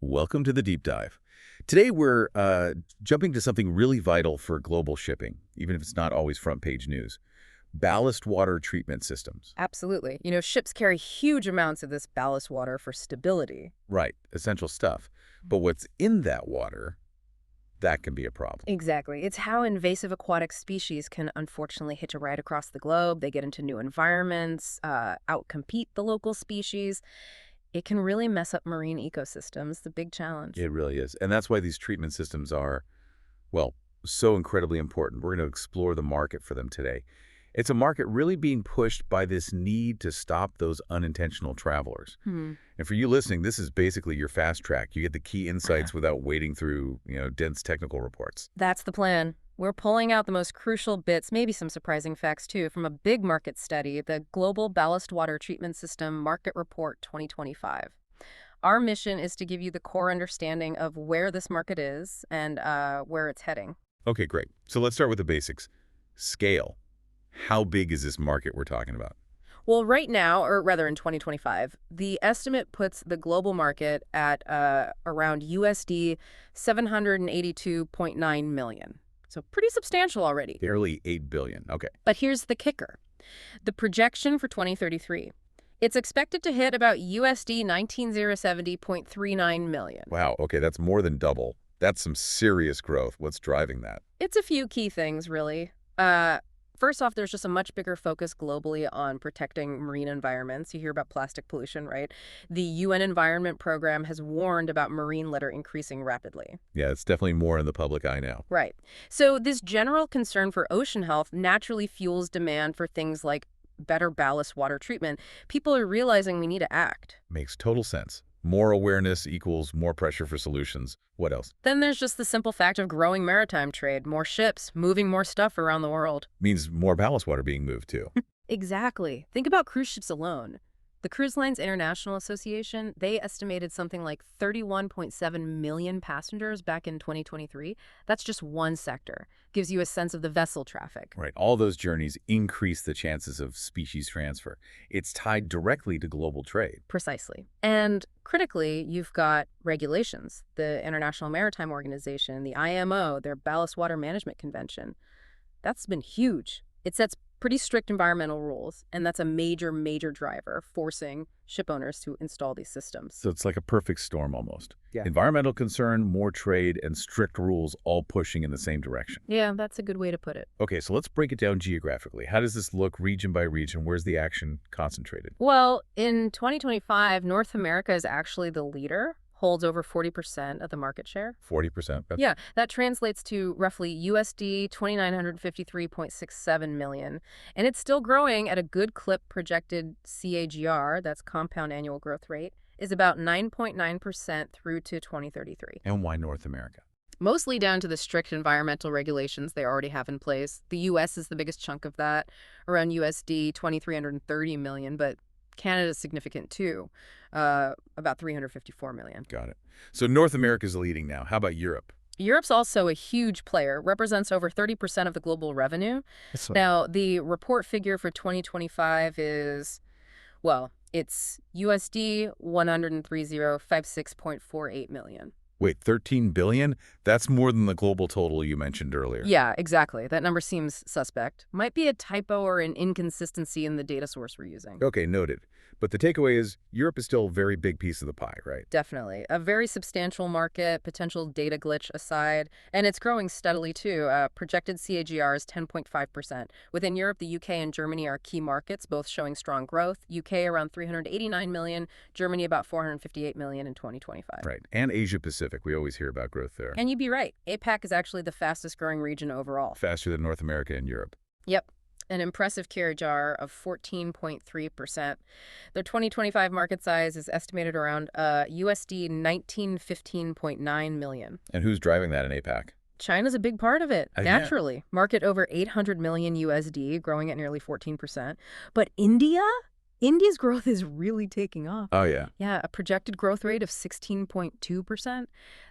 Welcome to the deep dive. Today we're jumping to something really vital for global shipping, even if it's not always front page news. Ballast water treatment systems. Absolutely. Ships carry huge amounts of this ballast water for stability. Right, essential stuff. But what's in that water, that can be a problem. Exactly. It's how invasive aquatic species can unfortunately hitch a ride across the globe. They get into new environments, outcompete the local species. It can really mess up marine ecosystems, the big challenge. It really is. And that's why these treatment systems are, well, so incredibly important. We're going to explore the market for them today. It's a market really being pushed by this need to stop those unintentional travelers. And for you listening, this is basically your fast track. You get the key insights without wading through, dense technical reports. That's the plan. We're pulling out the most crucial bits, maybe some surprising facts too, from a big market study, the Global Ballast Water Treatment System Market Report 2025. Our mission is to give you the core understanding of where this market is and where it's heading. Okay, great. So let's start with the basics. Scale. How big is this market we're talking about? Well, right now, or rather in 2025, the estimate puts the global market at around USD 782.9 million. So pretty substantial already. Barely 8 billion. Okay. But here's the kicker. The projection for 2033. It's expected to hit about USD 19070.39 million. Wow. Okay, that's more than double. That's some serious growth. What's driving that? It's a few key things, really. First off, there's just a much bigger focus globally on protecting marine environments. You hear about plastic pollution, right? The UN Environment Program has warned about marine litter increasing rapidly. Yeah, it's definitely more in the public eye now. Right. So this general concern for ocean health naturally fuels demand for things like better ballast water treatment. People are realizing we need to act. Makes total sense. More awareness equals more pressure for solutions. What else? Then there's just the simple fact of growing maritime trade, more ships, moving more stuff around the world. Means more ballast water being moved, too. Exactly. Think about cruise ships alone. The Cruise Lines International Association, they estimated something like 31.7 million passengers back in 2023. That's just one sector. Gives you a sense of the vessel traffic. Right. All those journeys increase the chances of species transfer. It's tied directly to global trade. Precisely. And critically, you've got regulations. The International Maritime Organization, the IMO, their Ballast Water Management Convention. That's been huge. It sets pretty strict environmental rules, and that's a major, major driver forcing ship owners to install these systems. So it's like a perfect storm almost. Yeah. Environmental concern, more trade, and strict rules all pushing in the same direction. Yeah, that's a good way to put it. Okay, so let's break it down geographically. How does this look region by region? Where's the action concentrated? Well, in 2025, North America is actually the leader, holds over 40% of the market share. 40%? Yeah, that translates to roughly USD 2,953.67 million. And it's still growing at a good clip. Projected CAGR, that's compound annual growth rate, is about 9.9% through to 2033. And why North America? Mostly down to the strict environmental regulations they already have in place. The U.S. is the biggest chunk of that, around USD 2,330 million, but Canada's significant too, about 354 million. Got it. So North America's leading now. How about Europe? Europe's also a huge player, represents over 30% of the global revenue. Now, the report figure for 2025 is, well, it's USD 13056.48 million. Wait, 13 billion? That's more than the global total you mentioned earlier. Yeah, exactly. That number seems suspect. Might be a typo or an inconsistency in the data source we're using. Okay, noted. But the takeaway is Europe is still a very big piece of the pie, right? Definitely. A very substantial market, potential data glitch aside, and it's growing steadily too. Projected CAGR is 10.5%. Within Europe, the UK and Germany are key markets, both showing strong growth. UK around 389 million, Germany about 458 million in 2025. Right. And Asia Pacific, we always hear about growth there. And you'd be right. APAC is actually the fastest growing region overall. Faster than North America and Europe. Yep. An impressive CAGR of 14.3%. Their 2025 market size is estimated around USD 1915.9 million. And who's driving that in APAC? China's a big part of it, Yeah. naturally. Market over 800 million USD, growing at nearly 14%. But India? India's growth is really taking off. Oh, yeah. Yeah, a projected growth rate of 16.2%.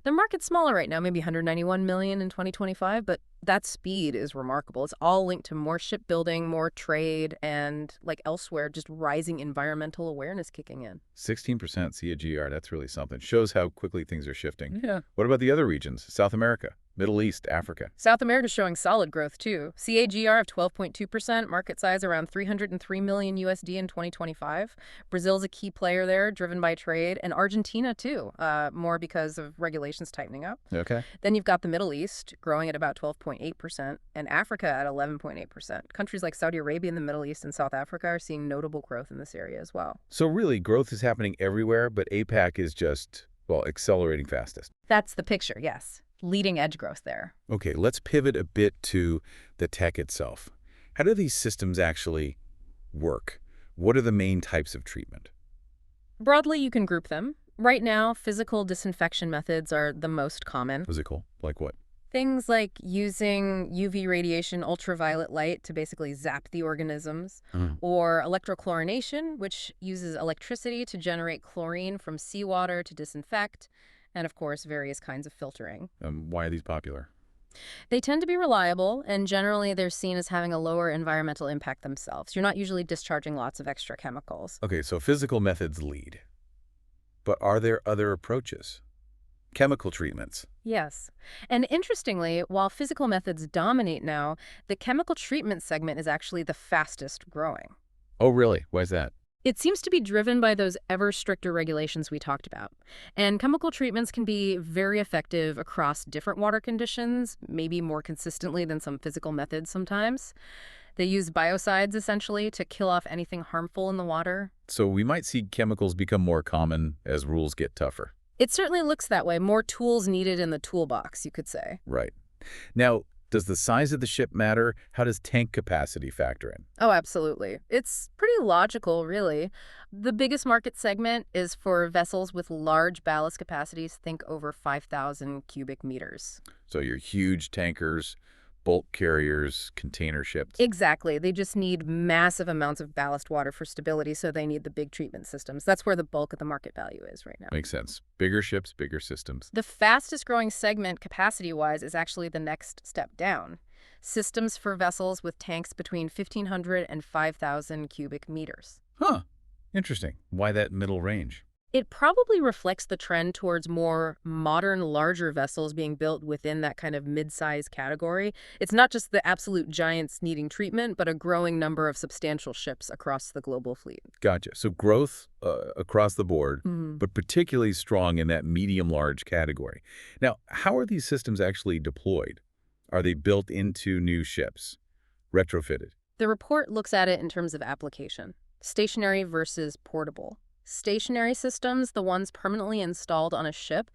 Their market's smaller right now, maybe 191 million in 2025, but That speed is remarkable. It's all linked to more shipbuilding, more trade, and like elsewhere, just rising environmental awareness kicking in. 16% CAGR, that's really something. Shows how quickly things are shifting. Yeah. What about the other regions? South America, Middle East, Africa. South America's showing solid growth too. CAGR of 12.2%, market size around 303 million USD in 2025. Brazil's a key player there, driven by trade, and Argentina too, more because of regulations tightening up. Okay. Then you've got the Middle East growing at about 12.8%, and Africa at 11.8%. Countries like Saudi Arabia in the Middle East and South Africa are seeing notable growth in this area as well. So really, growth is happening everywhere, but APAC is just, well, accelerating fastest. That's the picture, yes. Leading edge growth there. Okay, let's pivot a bit to the tech itself. How do these systems actually work? What are the main types of treatment? Broadly, you can group them. Right now, physical disinfection methods are the most common. Physical? Like what? Things like using UV radiation, ultraviolet light to basically zap the organisms, or electrochlorination, which uses electricity to generate chlorine from seawater to disinfect, and of course, various kinds of filtering. Why are these popular? They tend to be reliable, and generally they're seen as having a lower environmental impact themselves. You're not usually discharging lots of extra chemicals. Okay, so physical methods lead. But are there other approaches? Chemical treatments. Yes. And interestingly, while physical methods dominate now, the chemical treatment segment is actually the fastest growing. Oh, really? Why is that? It seems to be driven by those ever stricter regulations we talked about. And chemical treatments can be very effective across different water conditions, maybe more consistently than some physical methods sometimes. They use biocides, essentially, to kill off anything harmful in the water. So we might see chemicals become more common as rules get tougher. It certainly looks that way. More tools needed in the toolbox, you could say. Right. Now, does the size of the ship matter? How does tank capacity factor in? Oh, absolutely. It's pretty logical, really. The biggest market segment is for vessels with large ballast capacities, think over 5,000 cubic meters. So your huge tankers, bulk carriers, container ships. Exactly. They just need massive amounts of ballast water for stability, so they need the big treatment systems. That's where the bulk of the market value is right now. Makes sense. Bigger ships, bigger systems. The fastest growing segment capacity-wise is actually the next step down. Systems for vessels with tanks between 1,500 and 5,000 cubic meters. Huh. Interesting. Why that middle range? It probably reflects the trend towards more modern, larger vessels being built within that kind of mid-size category. It's not just the absolute giants needing treatment, but a growing number of substantial ships across the global fleet. Gotcha. So growth across the board, but particularly strong in that medium-large category. Now, how are these systems actually deployed? Are they built into new ships? Retrofitted? The report looks at it in terms of application. Stationary versus portable. Stationary systems, the ones permanently installed on a ship,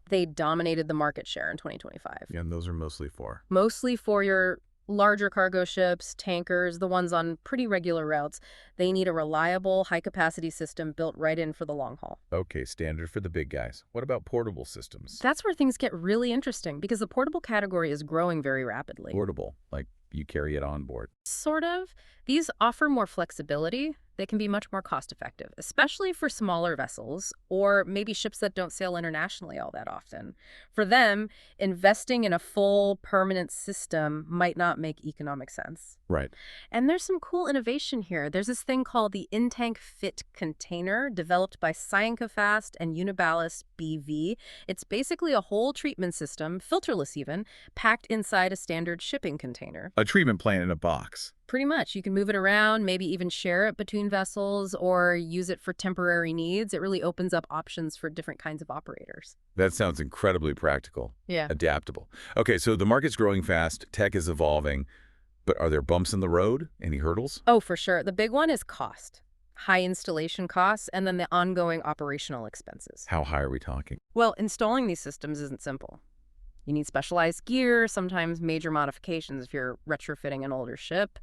they dominated the market share in 2025. Yeah, and those are mostly for? Mostly for your larger cargo ships, tankers, the ones on pretty regular routes. They need a reliable, high-capacity system built right in for the long haul. Okay, standard for the big guys. What about portable systems? That's where things get really interesting, because the portable category is growing very rapidly. Portable, like you carry it on board. Sort of. These offer more flexibility. They can be much more cost-effective, especially for smaller vessels or maybe ships that don't sail internationally all that often. For them, investing in a full, permanent system might not make economic sense. Right. And there's some cool innovation here. There's this thing called the in-tank fit container developed by Cyankafast and Uniballast BV. It's basically a whole treatment system, filterless even, packed inside a standard shipping container. A treatment plant in a box. Pretty much. You can move it around, maybe even share it between vessels or use it for temporary needs. It really opens up options for different kinds of operators. That sounds incredibly practical. Yeah. Adaptable. Okay, so the market's growing fast, tech is evolving, but are there bumps in the road? Any hurdles? Oh, for sure. The big one is cost. High installation costs, and then the ongoing operational expenses. How high are we talking? Well, installing these systems isn't simple. You need specialized gear, sometimes major modifications if you're retrofitting an older ship.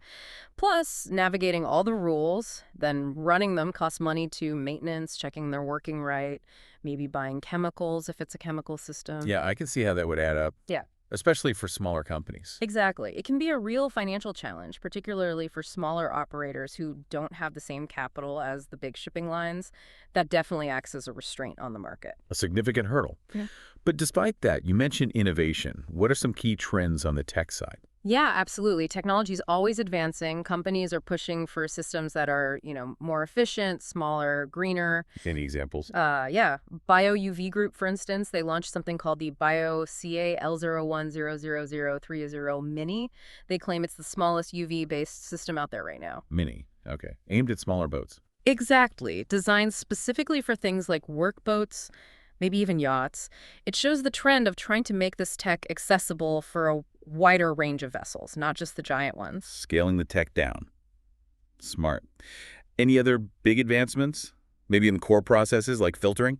Plus, navigating all the rules, then running them costs money to maintenance, checking they're working right, maybe buying chemicals if it's a chemical system. Yeah, I can see how that would add up. Yeah. Especially for smaller companies. Exactly. It can be a real financial challenge, particularly for smaller operators who don't have the same capital as the big shipping lines. That definitely acts as a restraint on the market. A significant hurdle. Yeah. But despite that, you mentioned innovation. What are some key trends on the tech side? Yeah, absolutely. Technology is always advancing. Companies are pushing for systems that are, more efficient, smaller, greener. Any examples? Yeah, Bio UV Group, for instance, they launched something called the Bio CA L01000030 Mini. They claim it's the smallest UV-based system out there right now. Mini. Okay. Aimed at smaller boats. Exactly. Designed specifically for things like workboats, maybe even yachts. It shows the trend of trying to make this tech accessible for a wider range of vessels, not just the giant ones. Scaling the tech down. Smart. Any other big advancements? Maybe in core processes like filtering?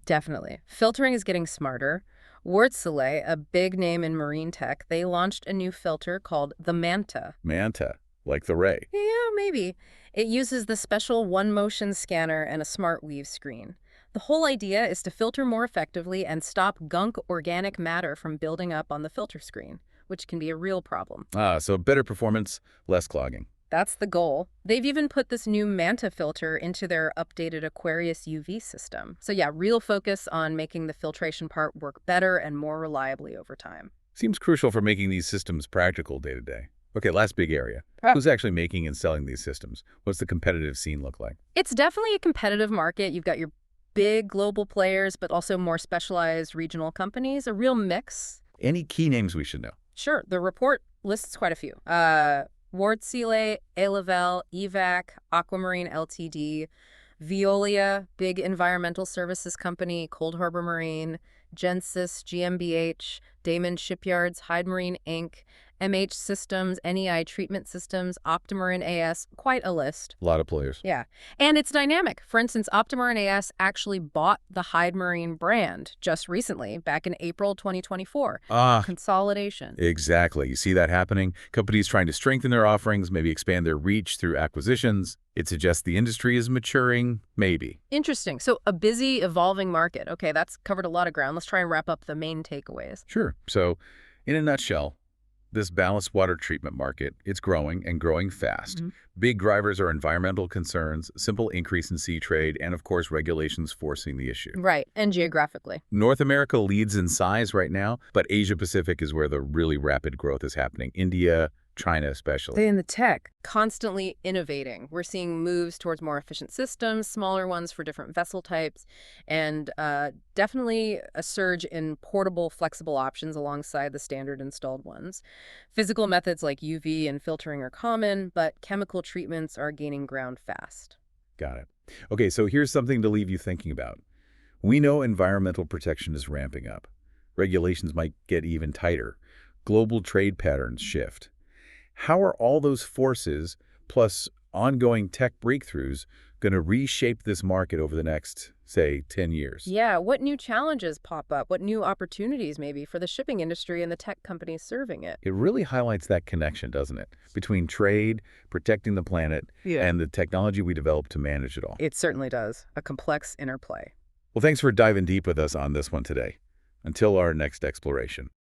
Definitely. Filtering is getting smarter. Wärtsilä, a big name in marine tech, they launched a new filter called the Manta. Manta, like the Ray. Yeah, maybe. It uses the special one-motion scanner and a smart weave screen. The whole idea is to filter more effectively and stop gunk organic matter from building up on the filter screen, which can be a real problem. So better performance, less clogging. That's the goal. They've even put this new Manta filter into their updated Aquarius UV system. So yeah, real focus on making the filtration part work better and more reliably over time. Seems crucial for making these systems practical day to day. Okay, last big area. Who's actually making and selling these systems? What's the competitive scene look like? It's definitely a competitive market. You've got your big global players, but also more specialized regional companies, a real mix. Any key names we should know? Sure, the report lists quite a few. Wärtsilä, Alevel, EVAC, Aquamarine Ltd., Veolia, big environmental services company, Cold Harbor Marine, Gensis, GmbH, Damon Shipyards, Hyde Marine Inc., MH Systems, NEI Treatment Systems, Optimarin AS, quite a list. A lot of players. Yeah. And it's dynamic. For instance, Optimarin AS actually bought the Hyde Marine brand just recently, back in April 2024. Consolidation. Exactly. You see that happening? Companies trying to strengthen their offerings, maybe expand their reach through acquisitions. It suggests the industry is maturing, maybe. Interesting. So a busy, evolving market. Okay, that's covered a lot of ground. Let's try and wrap up the main takeaways. Sure. So, in a nutshell, this ballast water treatment market, it's growing and growing fast. Big drivers are environmental concerns, simple increase in sea trade, and of course regulations forcing the issue. Right, and geographically. North America leads in size right now, but Asia Pacific is where the really rapid growth is happening. India, China especially. They in the tech, constantly innovating. We're seeing moves towards more efficient systems, smaller ones for different vessel types, and definitely a surge in portable, flexible options alongside the standard installed ones. Physical methods like UV and filtering are common, but chemical treatments are gaining ground fast. Got it. Okay, so here's something to leave you thinking about. We know environmental protection is ramping up. Regulations might get even tighter. Global trade patterns shift. How are all those forces, plus ongoing tech breakthroughs, going to reshape this market over the next, say, 10 years? Yeah, what new challenges pop up? What new opportunities maybe for the shipping industry and the tech companies serving it? It really highlights that connection, doesn't it? Between trade, protecting the planet, and the technology we develop to manage it all. It certainly does. A complex interplay. Well, thanks for diving deep with us on this one today. Until our next exploration.